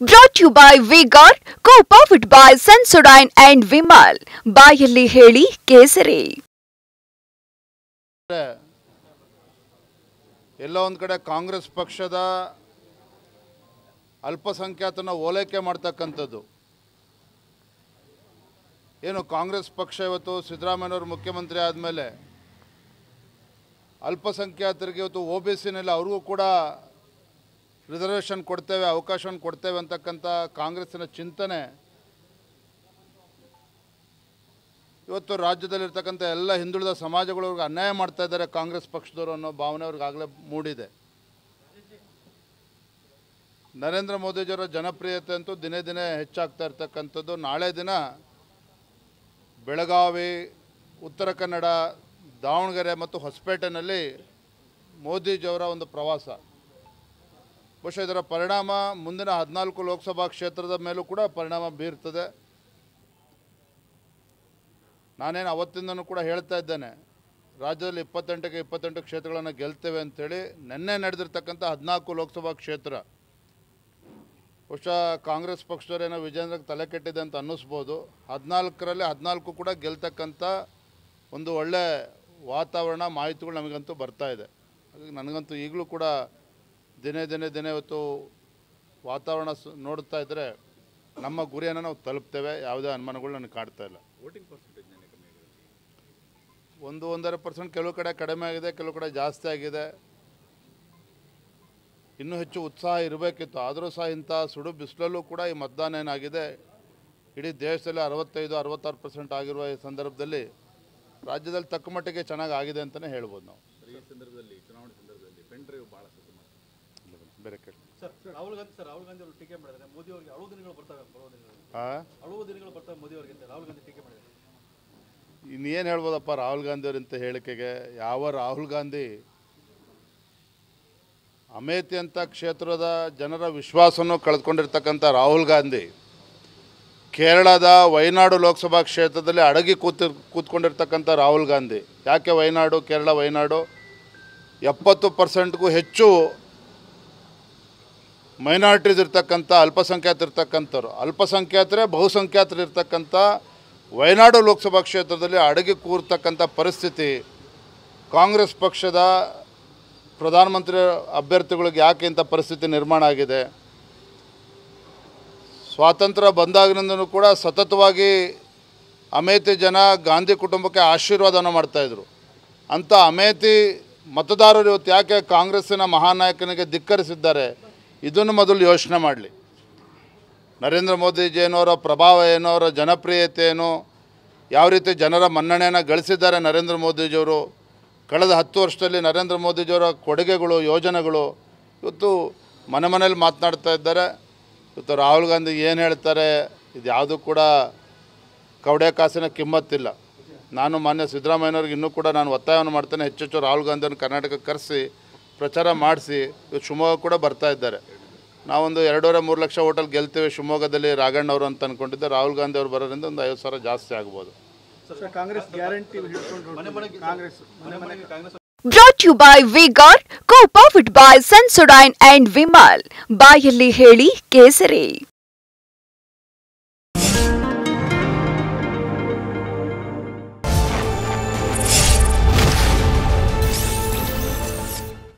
Brought to you by Vigor, co-powered by Sensodyne and Vimal. ಬಾಯಲ್ಲಿ ಹೇಳಿ ಕೇಸರಿ. ಎಲ್ಲೋ ಒಂದು ಕಡೆ ಕಾಂಗ್ರೆಸ್ ಪಕ್ಷದ ಅಲ್ಪಸಂಖ್ಯಾತನ ಓಲೈಕೆ ಮಾಡ್ತಕ್ಕಂಥದ್ದು ಏನು ಕಾಂಗ್ರೆಸ್ ಪಕ್ಷ ಇವತ್ತು ಸಿದ್ದರಾಮಯ್ಯನವರು ಮುಖ್ಯಮಂತ್ರಿ ಆದಮೇಲೆ ಅಲ್ಪಸಂಖ್ಯಾತರಿಗೆ ಇವತ್ತು OBCನಲ್ಲಿ ಅವ್ರಿಗೂ ಕೂಡ ರಿಸರ್ವೇಷನ್ ಕೊಡ್ತೇವೆ ಅವಕಾಶವನ್ನು ಕೊಡ್ತೇವೆ ಅಂತಕ್ಕಂಥ ಕಾಂಗ್ರೆಸ್ಸಿನ ಚಿಂತನೆ ಇವತ್ತು ರಾಜ್ಯದಲ್ಲಿರ್ತಕ್ಕಂಥ ಎಲ್ಲ ಹಿಂದುಳಿದ ಸಮಾಜಗಳಿಗೆ ಅನ್ಯಾಯ ಮಾಡ್ತಾ ಇದ್ದಾರೆ ಕಾಂಗ್ರೆಸ್ ಪಕ್ಷದವರು ಅನ್ನೋ ಭಾವನೆ ಅವ್ರಿಗಾಗಲೇ ಮೂಡಿದೆ. ನರೇಂದ್ರ ಮೋದಿಜಿಯವರ ಜನಪ್ರಿಯತೆ ಅಂತೂ ದಿನೇ ದಿನೇ ಹೆಚ್ಚಾಗ್ತಾ ಇರ್ತಕ್ಕಂಥದ್ದು. ನಾಳೆ ದಿನ ಬೆಳಗಾವಿ, ಉತ್ತರ ಕನ್ನಡ, ದಾವಣಗೆರೆ ಮತ್ತು ಹೊಸಪೇಟೆನಲ್ಲಿ ಮೋದಿಜಿಯವರ ಒಂದು ಪ್ರವಾಸ, ಬಹುಶಃ ಇದರ ಪರಿಣಾಮ ಮುಂದಿನ 14 ಲೋಕಸಭಾ ಕ್ಷೇತ್ರದ ಮೇಲೂ ಕೂಡ ಪರಿಣಾಮ ಬೀರ್ತದೆ. ನಾನೇನು ಅವತ್ತಿಂದನೂ ಕೂಡ ಹೇಳ್ತಾ ಇದ್ದೇನೆ, ರಾಜ್ಯದಲ್ಲಿ 28ಕ್ಕೆ 28 ಕ್ಷೇತ್ರಗಳನ್ನು ಗೆಲ್ತೇವೆ ಅಂಥೇಳಿ. ನಿನ್ನೆ ನಡೆದಿರ್ತಕ್ಕಂಥ 14 ಲೋಕಸಭಾ ಕ್ಷೇತ್ರ ಬಹುಶಃ ಕಾಂಗ್ರೆಸ್ ಪಕ್ಷದವರೇನೋ ವಿಜೇಂದ್ರಕ್ಕೆ ತಲೆ ಕೆಟ್ಟಿದೆ ಅಂತ ಅನ್ನಿಸ್ಬೋದು. 14ರಲ್ಲಿ 14 ಕೂಡ ಗೆಲ್ತಕ್ಕಂಥ ಒಂದು ಒಳ್ಳೆ ವಾತಾವರಣ, ಮಾಹಿತಿಗಳು ನಮಗಂತೂ ಬರ್ತಾ ಇದೆ. ನನಗಂತೂ ಈಗಲೂ ಕೂಡ ದಿನೇ ಇವತ್ತು ವಾತಾವರಣ ನೋಡ್ತಾ ಇದ್ದರೆ ನಮ್ಮ ಗುರಿಯನ್ನು ನಾವು ತಲುಪ್ತೇವೆ. ಯಾವುದೇ ಅನುಮಾನಗಳು ನನಗೆ ಕಾಡ್ತಾ ಇಲ್ಲ. ವೋಟಿಂಗ್ ಪರ್ಸೆಂಟೇಜ್ 1-1.5% ಕೆಲವು ಕಡೆ ಕಡಿಮೆ ಆಗಿದೆ, ಕೆಲವು ಕಡೆ ಜಾಸ್ತಿ ಆಗಿದೆ. ಇನ್ನೂ ಹೆಚ್ಚು ಉತ್ಸಾಹ ಇರಬೇಕಿತ್ತು. ಆದರೂ ಸಹ ಇಂಥ ಸುಡು ಬಿಸಿಲಲ್ಲೂ ಕೂಡ ಈ ಮತದಾನ ಏನಾಗಿದೆ, ಇಡೀ ದೇಶದಲ್ಲಿ 65-66% ಆಗಿರುವ ಈ ಸಂದರ್ಭದಲ್ಲಿ ರಾಜ್ಯದಲ್ಲಿ ತಕ್ಕ ಮಟ್ಟಿಗೆ ಚೆನ್ನಾಗಿ ಆಗಿದೆ ಅಂತಲೇ ಹೇಳ್ಬೋದು ನಾವು. ಈ ಸಂದರ್ಭದಲ್ಲಿ ಚುನಾವಣೆ ಸಂದರ್ಭದಲ್ಲಿ ಪೆನ್ ಡ್ರೈವ್ ಭಾಳ ಬೇರೆ ಕೇಳಿ ಸರ್. ರಾಹುಲ್ ಗಾಂಧಿ ಅವರು ಟೀಕೆ ಮಾಡಿದ್ದಾರೆ ಮೋದಿ ಅವರಿಗೆ. ಅಳುವ ದಿನಗಳು ಬರ್ತವೆ ಮೋದಿ ಅವರಿಗೆ ಅಂತ ರಾಹುಲ್ ಗಾಂಧಿ ಟೀಕೆ ಮಾಡಿದ್ದಾರೆ. ಇನ್ನೇನು ಹೇಳ್ಬೋದಪ್ಪ ರಾಹುಲ್ ಗಾಂಧಿ ಅವರಂತ ಹೇಳಿಕೆಗೆ? ಯಾವ ರಾಹುಲ್ ಗಾಂಧಿ ಅಮೇಥಿ ಅಂತ ಕ್ಷೇತ್ರದ ಜನರ ವಿಶ್ವಾಸವನ್ನು ಕಳೆದುಕೊಂಡಿರ್ತಕ್ಕಂಥ ರಾಹುಲ್ ಗಾಂಧಿ ಕೇರಳದ ವಯನಾಡು ಲೋಕಸಭಾ ಕ್ಷೇತ್ರದಲ್ಲಿ ಅಡಗಿ ಕೂತ್ಕೊಂಡಿರ್ತಕ್ಕಂಥ ರಾಹುಲ್ ಗಾಂಧಿ. ಯಾಕೆ ವಯನಾಡು, ಕೇರಳ ವಯನಾಡು 70%ಗೂ ಹೆಚ್ಚು ಮೈನಾರಿಟೀಸ್ ಇರ್ತಕ್ಕಂಥ, ಅಲ್ಪಸಂಖ್ಯಾತರಿರ್ತಕ್ಕಂಥವ್ರು, ಅಲ್ಪಸಂಖ್ಯಾತರೇ ಬಹುಸಂಖ್ಯಾತರು ಇರ್ತಕ್ಕಂಥ ವಯನಾಡು ಲೋಕಸಭಾ ಕ್ಷೇತ್ರದಲ್ಲಿ ಅಡಗಿ ಕೂರ್ತಕ್ಕಂಥ ಪರಿಸ್ಥಿತಿ ಕಾಂಗ್ರೆಸ್ ಪಕ್ಷದ ಪ್ರಧಾನಮಂತ್ರಿ ಅಭ್ಯರ್ಥಿಗಳಿಗೆ ಯಾಕೆ ಇಂಥ ಪರಿಸ್ಥಿತಿ ನಿರ್ಮಾಣ ಆಗಿದೆ? ಸ್ವಾತಂತ್ರ್ಯ ಬಂದಾಗಿನಿಂದಲೂ ಕೂಡ ಸತತವಾಗಿ ಅಮೇಥಿ ಜನ ಗಾಂಧಿ ಕುಟುಂಬಕ್ಕೆ ಆಶೀರ್ವಾದವನ್ನು ಮಾಡ್ತಾಯಿದ್ರು. ಅಂಥ ಅಮೇಥಿ ಮತದಾರರು ಇವತ್ತು ಯಾಕೆ ಕಾಂಗ್ರೆಸ್ಸಿನ ಮಹಾನಾಯಕನಿಗೆ ಧಿಕ್ಕರಿಸಿದ್ದಾರೆ? ಇದನ್ನು ಮೊದಲು ಯೋಚನೆ ಮಾಡಲಿ. ನರೇಂದ್ರ ಮೋದಿಜಿ ಏನೋರ ಪ್ರಭಾವ ಏನೋ, ಅವರ ಜನಪ್ರಿಯತೆ ಏನು, ಯಾವ ರೀತಿ ಜನರ ಮನ್ನಣೆಯನ್ನು ಗಳಿಸಿದ್ದಾರೆ ನರೇಂದ್ರ ಮೋದಿಜಿಯವರು. ಕಳೆದ 10 ವರ್ಷದಲ್ಲಿ ನರೇಂದ್ರ ಮೋದಿಜಿಯವರ ಕೊಡುಗೆಗಳು, ಯೋಜನೆಗಳು ಇವತ್ತು ಮನೆಯಲ್ಲಿ ಮಾತನಾಡ್ತಾ ಇದ್ದಾರೆ. ಇವತ್ತು ರಾಹುಲ್ ಗಾಂಧಿ ಏನು ಹೇಳ್ತಾರೆ, ಇದು ಯಾವುದೂ ಕೂಡ ಕವಡೆ ಕಾಸಿನ ಕಿಮ್ಮತ್ತಿಲ್ಲ. ನಾನು ಮಾನ್ಯ ಸಿದ್ದರಾಮಯ್ಯನವ್ರಿಗೆ ಇನ್ನೂ ಕೂಡ ನಾನು ಒತ್ತಾಯವನ್ನು ಮಾಡ್ತೇನೆ, ಹೆಚ್ಚೆಚ್ಚು ರಾಹುಲ್ ಗಾಂಧಿಯನ್ನು ಕರ್ನಾಟಕಕ್ಕೆ ಕರೆಸಿ ಪ್ರಚಾರ ಮಾಡಿಸಿ. ಇವತ್ತು ಶಿವಮೊಗ್ಗ ಕೂಡ ಬರ್ತಾ ಇದ್ದಾರೆ. ನಾವೊಂದು 2.5-3 ಲಕ್ಷ ಓಟಲ್ಲಿ ಗೆಲ್ತೇವೆ ಶಿವಮೊಗ್ಗದಲ್ಲಿ ರಾಘಣ್ಣ ಅವರು ಅಂತ ಅಂದ್ಕೊಂಡಿದ್ದೆ. ರಾಹುಲ್ ಗಾಂಧಿ ಅವರು ಬರೋದ್ರಿಂದ ಒಂದು 50,000 ಜಾಸ್ತಿ ಆಗ್ಬೋದು. Brought to you by Vigor, co-powered by Sensodyne and Vimal. ಬಾಯಲ್ಲಿ ಹೇಳಿ ಕೇಸರಿ.